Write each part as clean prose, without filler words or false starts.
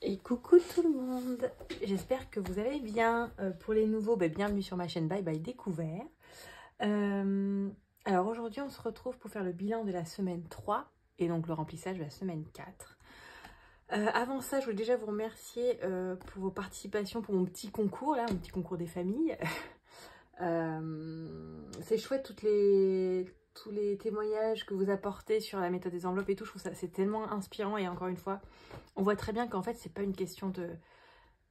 Et coucou tout le monde, j'espère que vous allez bien. Pour les nouveaux, bienvenue sur ma chaîne Bye Bye Découvert. Alors aujourd'hui on se retrouve pour faire le bilan de la semaine 3 et donc le remplissage de la semaine 4. Avant ça, je voulais déjà vous remercier pour vos participations pour mon petit concours, là, mon petit concours des familles. C'est chouette tous les témoignages que vous apportez sur la méthode des enveloppes et tout. Je trouve ça c'est tellement inspirant et encore une fois, on voit très bien qu'en fait, c'est pas une question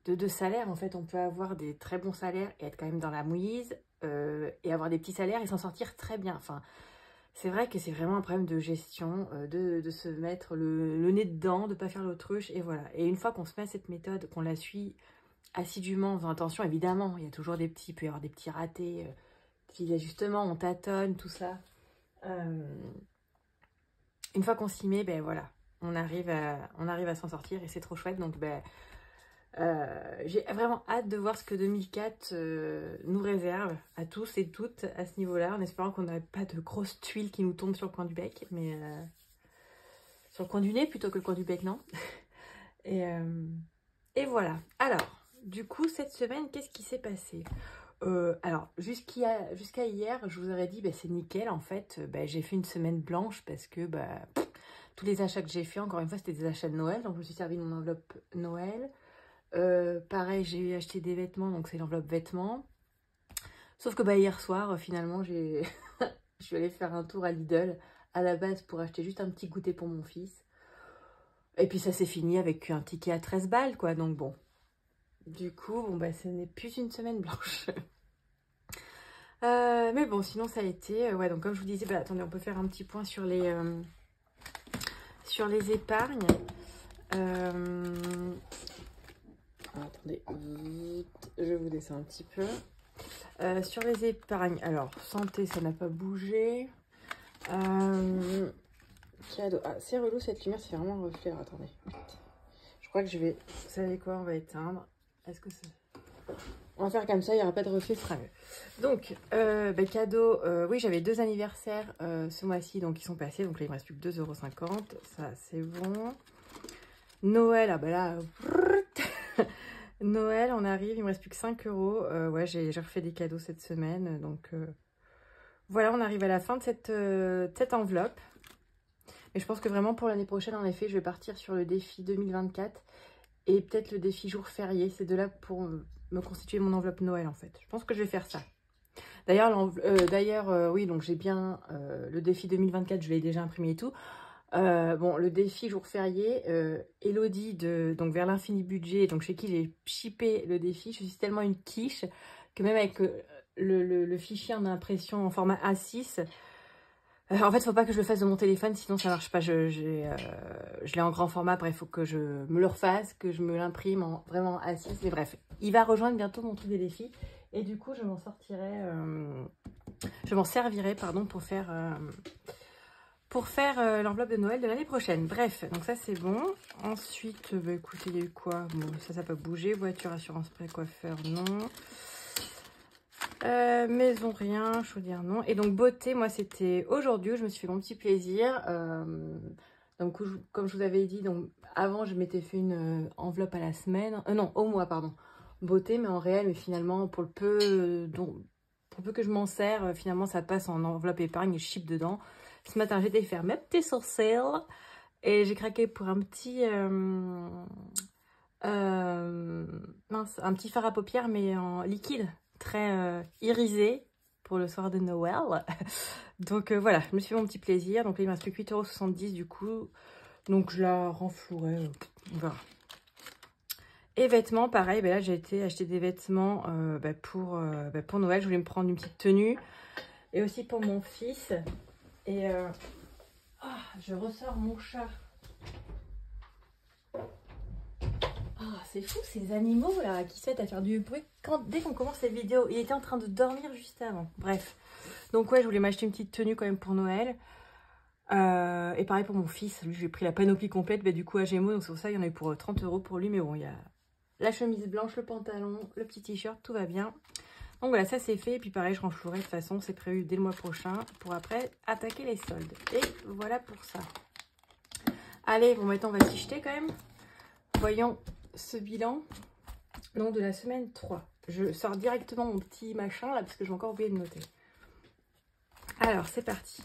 de salaire. En fait, on peut avoir des très bons salaires et être quand même dans la mouise et avoir des petits salaires et s'en sortir très bien. Enfin, c'est vrai que c'est vraiment un problème de gestion, de se mettre le nez dedans, de ne pas faire l'autruche et voilà. Et une fois qu'on se met à cette méthode, qu'on la suit assidûment, en faisant attention, évidemment, il y a toujours il peut y avoir des petits ratés, petits ajustements, on tâtonne, tout ça. Une fois qu'on s'y met, voilà, on arrive à s'en sortir et c'est trop chouette. Donc j'ai vraiment hâte de voir ce que 2004 nous réserve à tous et toutes à ce niveau-là, en espérant qu'on n'aurait pas de grosses tuiles qui nous tombent sur le coin du bec, mais sur le coin du nez plutôt que le coin du bec, non. Et voilà. Alors, du coup, cette semaine, qu'est-ce qui s'est passé? Alors, jusqu'à hier, je vous aurais dit, c'est nickel, en fait. J'ai fait une semaine blanche parce que tous les achats que j'ai fait, encore une fois, c'était des achats de Noël. Donc, je me suis servi de mon enveloppe Noël. Pareil, j'ai acheté des vêtements, donc c'est l'enveloppe vêtements. Sauf que hier soir, finalement, je suis allée faire un tour à Lidl, à la base, pour acheter juste un petit goûter pour mon fils. Et puis, ça s'est fini avec un ticket à 13 balles, quoi. Donc, bon. Du coup, ce n'est plus une semaine blanche. Mais bon, sinon ça a été... ouais, donc comme je vous disais, attendez, on peut faire un petit point sur les épargnes. Attendez, je vous descends un petit peu. Sur les épargnes, alors, santé, ça n'a pas bougé. Cadeau. Ah, c'est relou cette lumière, c'est vraiment un reflet. Alors, attendez. Je crois que je vais... Vous savez quoi, on va éteindre. Est-ce que c'est... On va faire comme ça, il n'y aura pas de reflet, ce sera mieux. Donc, cadeau, oui, j'avais 2 anniversaires ce mois-ci, donc ils sont passés. Donc là, il me reste plus que 2,50 €. Ça, c'est bon. Noël, ah là... Noël, on arrive, il me reste plus que 5 €. Ouais, j'ai refait des cadeaux cette semaine. Donc, voilà, on arrive à la fin de cette enveloppe. Mais je pense que vraiment, pour l'année prochaine, en effet, je vais partir sur le défi 2024. Et peut-être le défi jour férié, c'est de là pour me constituer mon enveloppe Noël en fait. Je pense que je vais faire ça. D'ailleurs, oui, donc j'ai bien le défi 2024, je l'ai déjà imprimé et tout. Bon, le défi jour férié, Elodie de donc vers l'infini budget, donc chez qui j'ai shippé le défi, je suis tellement une quiche que même avec le fichier en impression en format A6, en fait, il ne faut pas que je le fasse de mon téléphone, sinon ça ne marche pas. Je l'ai en grand format. Bref, il faut que je me le refasse, que je me l'imprime en vraiment A6. Mais bref, il va rejoindre bientôt mon truc des défis. Et du coup, je m'en servirai, pardon, pour faire l'enveloppe de Noël de l'année prochaine. Bref, donc ça c'est bon. Ensuite, écoutez, il y a eu quoi? Bon, ça n'a pas bougé. Voiture, assurance, prêt, coiffeur, non. Maison, rien. Chaudière, non. Et donc, beauté, moi, c'était aujourd'hui où je me suis fait mon petit plaisir. Donc, comme je vous avais dit, donc avant, je m'étais fait une enveloppe à la semaine. Non, au mois, pardon. Beauté, mais en réel, mais finalement, pour le peu que je m'en sers, finalement, ça passe en enveloppe épargne et je ship dedans. Ce matin, j'étais faire mes petits sourcils et j'ai craqué pour un petit... mince, un petit fard à paupières, mais en liquide. Très irisé pour le soir de Noël. Donc voilà, je me suis fait mon petit plaisir. Donc là, il me reste plus que 8,70 € du coup. Donc je la renflouerai. On verra. Et vêtements, pareil. Là, j'ai été acheter des vêtements pour Noël. Je voulais me prendre une petite tenue. Et aussi pour mon fils. Et je ressors mon chat. C'est fou ces animaux là qui se mettent à faire du bruit dès qu'on commence cette vidéo. Il était en train de dormir juste avant. Bref. Donc ouais, je voulais m'acheter une petite tenue quand même pour Noël. Et pareil pour mon fils. Lui, j'ai pris la panoplie complète du coup à Gémeaux. Donc c'est pour ça, il y en a eu pour 30 € pour lui. Mais bon, il y a la chemise blanche, le pantalon, le petit t-shirt, tout va bien. Donc voilà, ça c'est fait. Et puis pareil, je renflouerai de toute façon. C'est prévu dès le mois prochain pour après attaquer les soldes. Et voilà pour ça. Allez, bon maintenant on va s'y jeter quand même. Voyons ce bilan donc de la semaine 3. Je sors directement mon petit machin là parce que j'ai encore oublié de noter. Alors c'est parti.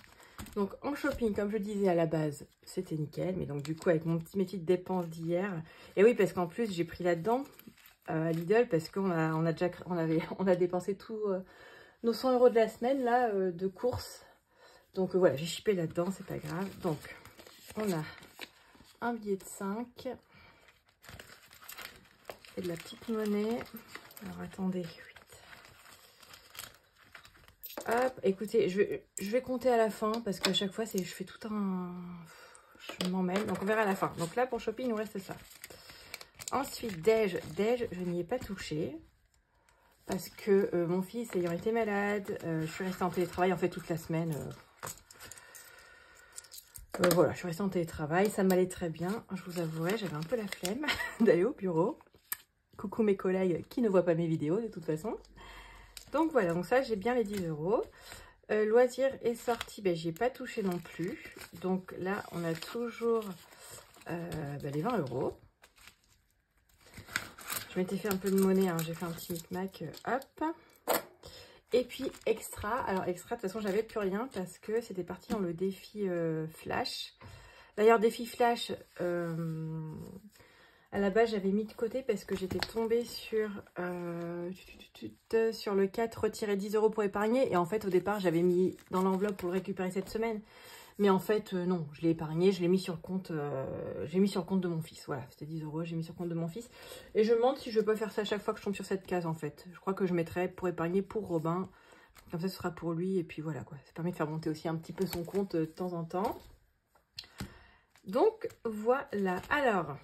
Donc en shopping, comme je disais à la base, c'était nickel. Mais donc du coup avec mon petit métier de dépenses d'hier. Et oui, parce qu'en plus j'ai pris là-dedans à Lidl parce qu'on a dépensé tout nos 100 € de la semaine là de courses. Donc voilà, j'ai chippé là-dedans, c'est pas grave. Donc on a un billet de 5 et de la petite monnaie. Alors attendez. Hop, écoutez, je vais compter à la fin parce qu'à chaque fois, je fais tout un... Je m'emmène, donc on verra à la fin. Donc là, pour shopping, il nous reste ça. Ensuite, déj, je n'y ai pas touché parce que mon fils ayant été malade, je suis restée en télétravail en fait toute la semaine. Voilà, je suis restée en télétravail, ça m'allait très bien. Je vous avouerai, j'avais un peu la flemme d'aller au bureau. Coucou mes collègues qui ne voient pas mes vidéos de toute façon. Donc voilà, donc ça j'ai bien les 10 €. Loisirs et sorties, ben, j'y ai pas touché non plus. Donc là on a toujours les 20 €. Je m'étais fait un peu de monnaie, hein, j'ai fait un petit micmac, hop. Et puis extra, alors extra de toute façon j'avais plus rien parce que c'était parti dans le défi flash. D'ailleurs défi flash, à la base, j'avais mis de côté parce que j'étais tombée sur le 4, retirer 10 € pour épargner. Et en fait, au départ, j'avais mis dans l'enveloppe pour le récupérer cette semaine. Mais en fait, non, je l'ai épargné, je l'ai mis sur le compte, de mon fils. Voilà, c'était 10 €, j'ai mis sur le compte de mon fils. Et je me demande si je peux faire ça à chaque fois que je tombe sur cette case, en fait. Je crois que je mettrai pour épargner pour Robin. Comme ça, ce sera pour lui. Et puis voilà, quoi. Ça permet de faire monter aussi un petit peu son compte de temps en temps. Donc, voilà. Alors...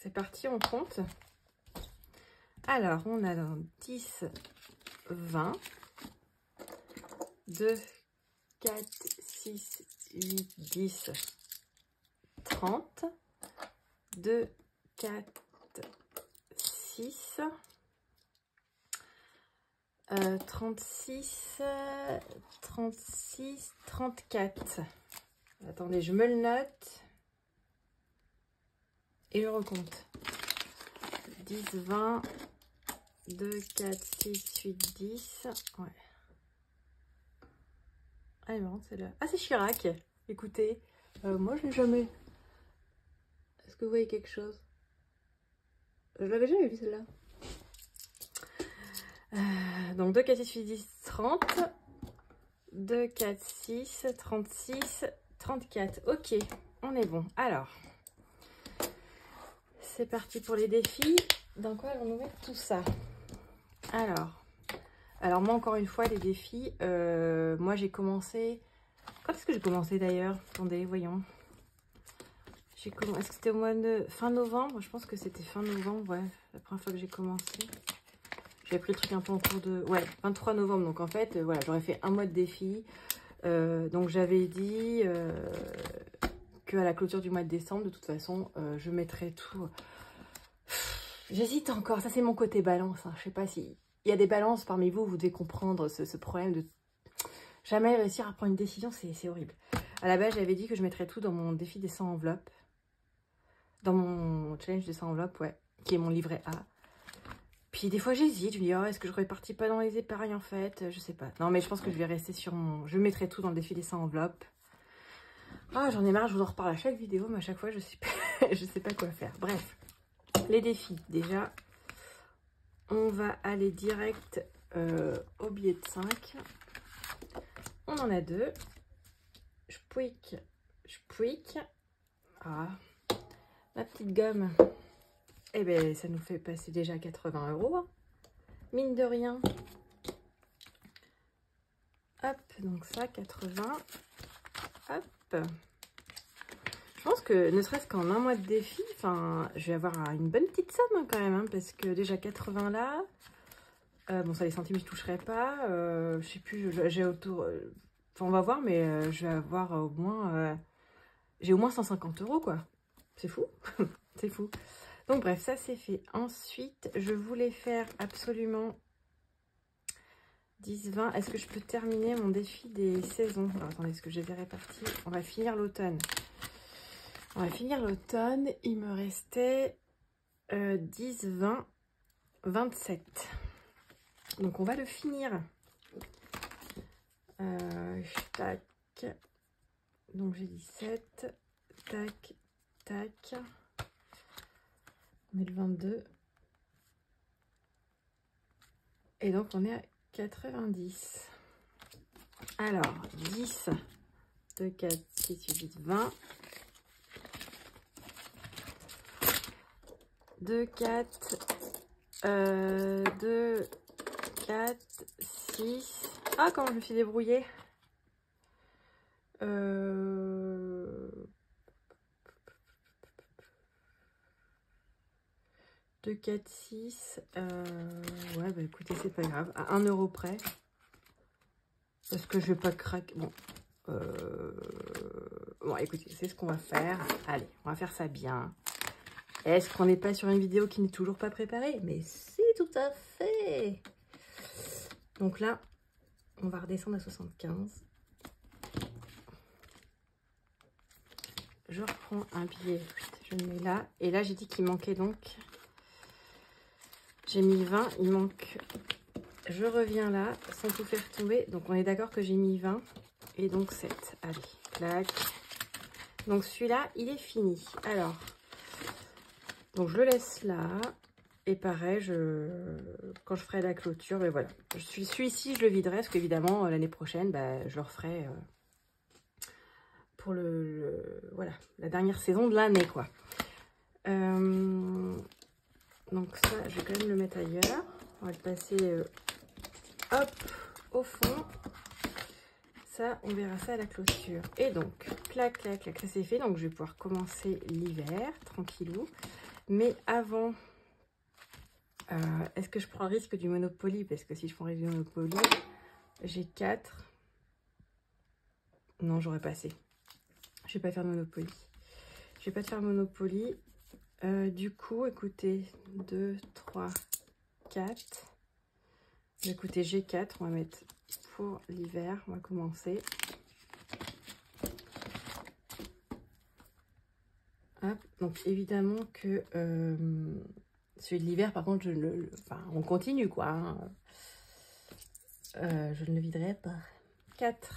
c'est parti, on compte. Alors, on a dans 10, 20, 2, 4, 6, 8, 10, 30, 2, 4, 6, 36, 36, 34. Attendez, je me le note. Et je recompte. 10, 20, 2, 4, 6, 8, 10. Ouais. Ah, non, c'est là. Ah, c'est Chirac. Écoutez, moi, je l'ai jamais. Est-ce que vous voyez quelque chose? Je l'avais jamais vu, celle-là. Donc, 2, 4, 6, 8, 10, 30. 2, 4, 6, 36, 34. Ok, on est bon. Alors... c'est parti pour les défis. Dans quoi allons-nous mettre tout ça? Alors moi encore une fois les défis. Moi j'ai commencé. Quand est-ce que j'ai commencé d'ailleurs? Attendez, voyons. Est-ce que c'était au mois de fin novembre? Je pense que c'était fin novembre, ouais. La première fois que j'ai commencé. J'avais pris le truc un peu en cours de. Ouais, 23 novembre. Donc en fait, voilà, j'aurais fait un mois de défi. Donc j'avais dit qu'à la clôture du mois de décembre, de toute façon, je mettrai tout. J'hésite encore, ça c'est mon côté balance, hein. Je sais pas si il y a des balances parmi vous, vous devez comprendre ce problème de jamais réussir à prendre une décision, c'est horrible. À la base, j'avais dit que je mettrais tout dans mon défi des 100 enveloppes, dans mon challenge des 100 enveloppes, ouais, qui est mon livret A. Puis des fois j'hésite, je me dis, oh, est-ce que je répartis pas dans les épargnes en fait? Je sais pas. Non, mais je pense que je vais rester sur mon... je mettrai tout dans le défi des 100 enveloppes. Ah, j'en ai marre, je vous en reparle à chaque vidéo, mais à chaque fois, je sais pas, je sais pas quoi faire. Bref. Les défis, déjà, on va aller direct au billet de 5. On en a 2. Je pouic. Ah, la petite gomme. Eh bien, ça nous fait passer déjà 80 €. Mine de rien. Hop, donc ça, 80. Hop. Je pense que ne serait-ce qu'en un mois de défi, enfin, je vais avoir une bonne petite somme hein, quand même, hein, parce que déjà 80 là, bon ça les centimes je toucherai pas, je sais plus, j'ai autour, enfin on va voir, mais je vais avoir au moins, j'ai au moins 150 € quoi, c'est fou, c'est fou. Donc bref, ça c'est fait. Ensuite, je voulais faire absolument 10, 20, est-ce que je peux terminer mon défi des saisons? Alors attendez, est-ce que je les ai répartis? On va finir l'automne. On va finir l'automne. Il me restait 10, 20, 27. Donc on va le finir. Tac. Donc j'ai 17. Tac, tac. On est le 22. Et donc on est à 90. Alors, 10, 2, 4, 6, 8, 20. 2, 4, 2, 4, 6. Ah, comment je me suis débrouillée. 2, 4, 6. Ouais, bah écoutez, c'est pas grave. À 1 euro près. Parce que je vais pas craquer. Bon. Bon, écoutez, c'est ce qu'on va faire. Allez, on va faire ça bien. Est-ce qu'on n'est pas sur une vidéo qui n'est toujours pas préparée? Mais si, tout à fait. Donc là, on va redescendre à 75. Je reprends un billet, je le mets là. Et là, j'ai dit qu'il manquait donc... J'ai mis 20, il manque... Je reviens là, sans tout faire tomber. Donc, on est d'accord que j'ai mis 20 et donc 7. Allez, clac. Donc, celui-là, il est fini. Alors, donc je le laisse là. Et pareil, quand je ferai la clôture, ben voilà. Celui-ci, je le viderai parce qu'évidemment, l'année prochaine, bah, je le referai pour voilà, la dernière saison de l'année, quoi. Donc ça, je vais quand même le mettre ailleurs. On va le passer, hop, au fond. Ça, on verra ça à la clôture. Et donc, clac, clac, clac, ça c'est fait. Donc, je vais pouvoir commencer l'hiver, tranquillou. Mais avant, est-ce que je prends le risque du Monopoly? Parce que si je prends le risque du Monopoly, j'ai 4. Non, j'aurais pas assez. Je vais pas faire Monopoly. Je vais pas te faire Monopoly. Du coup, écoutez, 2, 3, 4. Écoutez, j'ai 4. On va mettre pour l'hiver. On va commencer. Hop. Donc, évidemment que celui de l'hiver, par contre, enfin, on continue, quoi. Hein. Je ne le viderai pas. 4.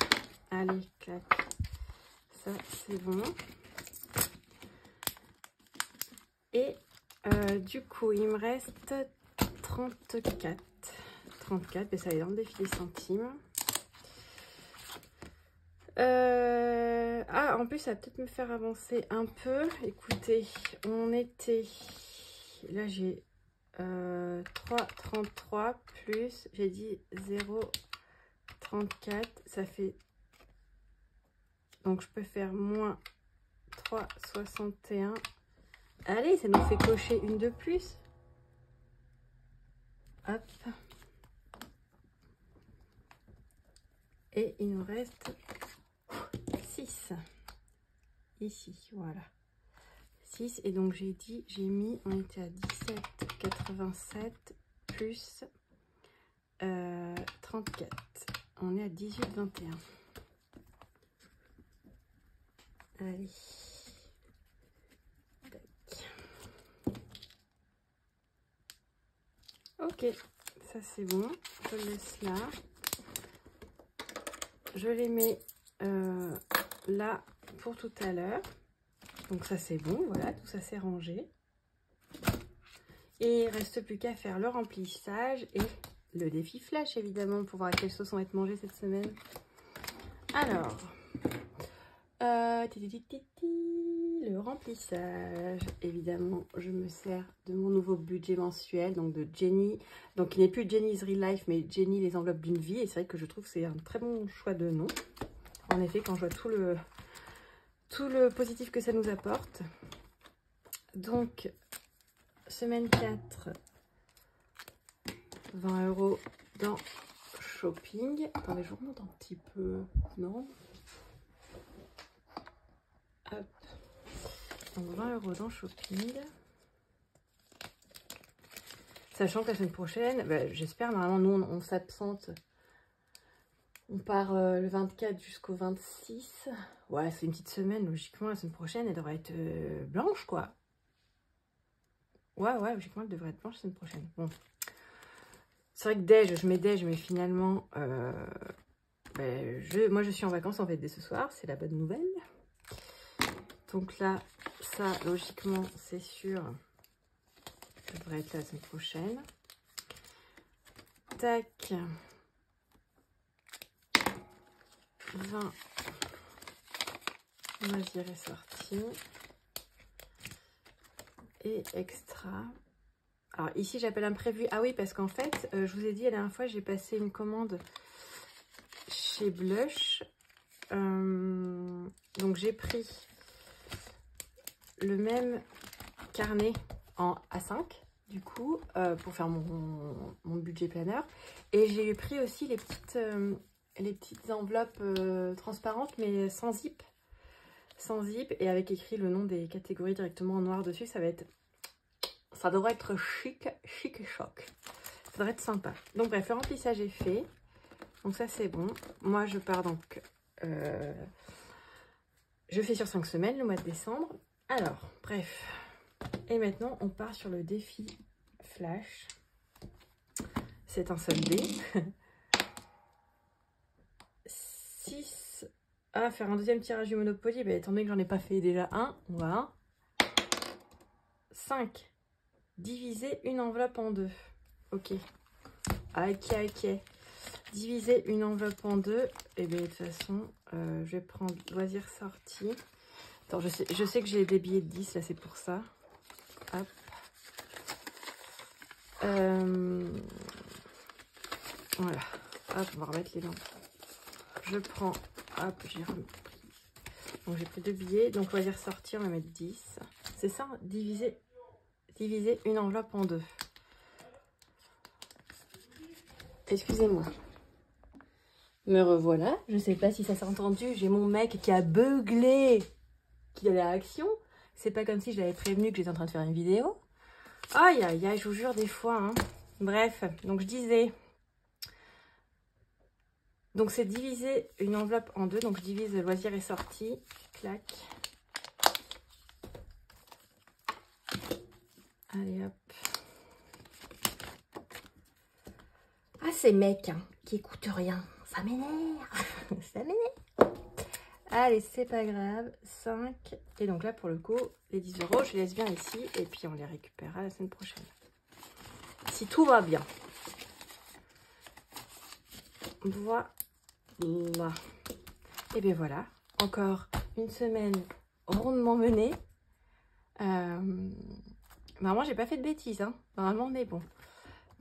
Allez, clac. Ça, c'est bon. Et du coup, il me reste 34. 34, mais ça va être dans le défi des centimes. Ah, en plus, ça va peut-être me faire avancer un peu. Écoutez, on était... Là, j'ai 3,33 plus, j'ai dit 0,34. Ça fait... Donc, je peux faire moins 3,61. Allez, ça nous fait cocher une de plus. Hop. Et il nous reste 6. Ici, voilà. 6. Et donc, j'ai dit, j'ai mis, on était à 17,87 plus 34. On est à 18,21. Allez. Ok, ça c'est bon. Je le laisse là. Je les mets là pour tout à l'heure. Donc ça c'est bon, voilà, tout ça c'est rangé. Et il ne reste plus qu'à faire le remplissage et le défi flash évidemment pour voir à quelle sauce on va être mangé cette semaine. Alors, le remplissage, évidemment, je me sers de mon nouveau budget mensuel, donc de Jenny, donc qui n'est plus Jenny's Real Life, mais Jenny les enveloppes d'une vie, et c'est vrai que je trouve que c'est un très bon choix de nom. En effet, quand je vois tout le positif que ça nous apporte. Donc, semaine 4, 20 € dans shopping. Attendez, je remonte un petit peu, non? Hop. Donc 20 € dans shopping. Sachant que la semaine prochaine, bah, j'espère, normalement, nous, on s'absente. On part le 24 jusqu'au 26. Ouais, c'est une petite semaine. Logiquement, la semaine prochaine, elle devrait être blanche, quoi. Ouais, logiquement, elle devrait être blanche la semaine prochaine. Bon. C'est vrai que je mets mais finalement, moi je suis en vacances en fait dès ce soir, c'est la bonne nouvelle. Donc là, ça, logiquement, c'est sûr, ça devrait être là la semaine prochaine. Tac. 20. Loisir est sorti. Et extra. Alors ici, j'appelle imprévu. Ah oui, parce qu'en fait, je vous ai dit la dernière fois, j'ai passé une commande chez Blush. Donc j'ai pris le même carnet en A5 du coup pour faire mon budget planner, et j'ai pris aussi les petites enveloppes transparentes mais sans zip et avec écrit le nom des catégories directement en noir dessus. Ça devrait être chic et choc, ça devrait être sympa. Donc bref, le remplissage est fait, donc ça c'est bon. Moi je pars donc je fais sur 5 semaines, le mois de décembre. Alors, bref. Et maintenant, on part sur le défi Flash. C'est un seul dé. 6. Ah, faire un deuxième tirage du Monopoly. Bah, étant donné que j'en ai pas fait déjà un, on va. 5. Diviser une enveloppe en deux. Ok. Ok. Diviser une enveloppe en deux. Et bien, de toute façon, je vais prendre loisir sorti. Attends, je sais que j'ai des billets de 10, là, c'est pour ça. Hop. Voilà. Hop, on va remettre les lampes. Je prends. Hop, j'ai remis. Donc, j'ai pris 2 billets. Donc, loisir sorti, on va mettre 10. C'est ça, diviser une enveloppe en deux. Excusez-moi. Me revoilà. Je sais pas si ça s'est entendu. J'ai mon mec qui a beuglé, qui a la réaction. C'est pas comme si je l'avais prévenu que j'étais en train de faire une vidéo. Aïe, aïe, aïe, je vous jure des fois. Hein. Bref, donc je disais. Donc c'est diviser une enveloppe en deux. Donc je divise loisir et sortie. Clac. Allez hop. Ah ces mecs hein, qui écoutent rien. Ça m'énerve. Ça m'énerve. Allez, c'est pas grave. 5. Et donc là pour le coup, les 10 €, je les laisse bien ici. Et puis on les récupérera la semaine prochaine. Si tout va bien. Voilà. Et bien voilà. Encore une semaine rondement menée. Normalement, j'ai pas fait de bêtises. Hein. Normalement, on est bon.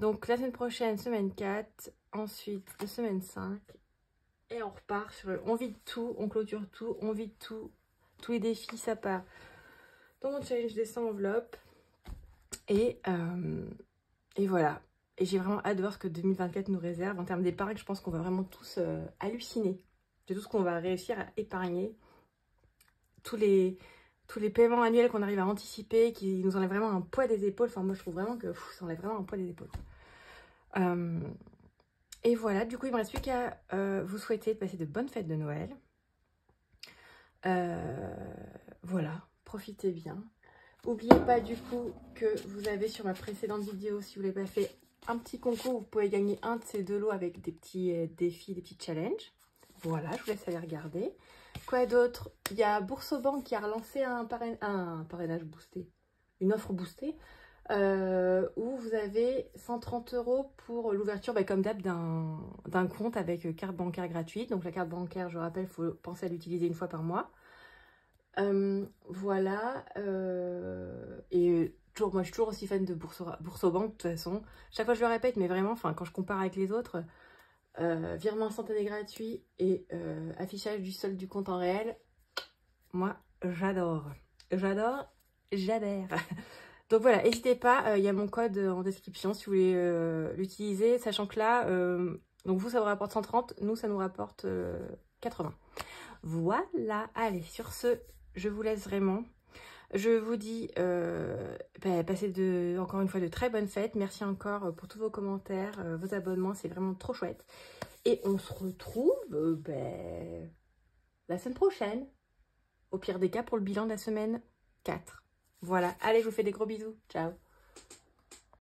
Donc, la semaine prochaine, semaine 4. Ensuite, la semaine 5. Et on repart sur... On vide tout, on clôture tout, on vide tout. Tous les défis, ça part dans mon challenge des 100 enveloppes. Et voilà. Et j'ai vraiment hâte de voir ce que 2024 nous réserve. En termes d'épargne, je pense qu'on va vraiment tous halluciner de tout ce qu'on va réussir à épargner. Tous les paiements annuels qu'on arrive à anticiper, qui nous enlèvent vraiment un poids des épaules. Enfin, moi, je trouve vraiment que ça enlève vraiment un poids des épaules. Et voilà, du coup, il ne me reste plus qu'à vous souhaiter de passer de bonnes fêtes de Noël. Voilà, profitez bien. N'oubliez pas, du coup, que vous avez sur ma précédente vidéo, si vous ne l'avez pas fait, un petit concours. Vous pouvez gagner un de ces 2 lots avec des petits défis, des petits challenges. Voilà, je vous laisse aller regarder. Quoi d'autre? Il y a Boursobank qui a relancé un parrainage boosté, une offre boostée, où vous avez 130 € pour l'ouverture, comme d'hab, d'un compte avec carte bancaire gratuite. Donc la carte bancaire, je rappelle, il faut penser à l'utiliser une fois par mois. Voilà. Et moi, je suis toujours aussi fan de Boursobank, de toute façon. Chaque fois, je le répète, mais vraiment, quand je compare avec les autres... virement instantané gratuit et affichage du solde du compte en réel, moi j'adore. J'adhère. Donc voilà, n'hésitez pas, il y a mon code en description si vous voulez l'utiliser, sachant que là, donc vous ça vous rapporte 130, nous ça nous rapporte 80. Voilà, allez, sur ce, je vous laisse vraiment. Je vous dis, passez encore une fois de très bonnes fêtes. Merci encore pour tous vos commentaires, vos abonnements, c'est vraiment trop chouette. Et on se retrouve la semaine prochaine, au pire des cas pour le bilan de la semaine 4. Voilà, allez, je vous fais des gros bisous. Ciao.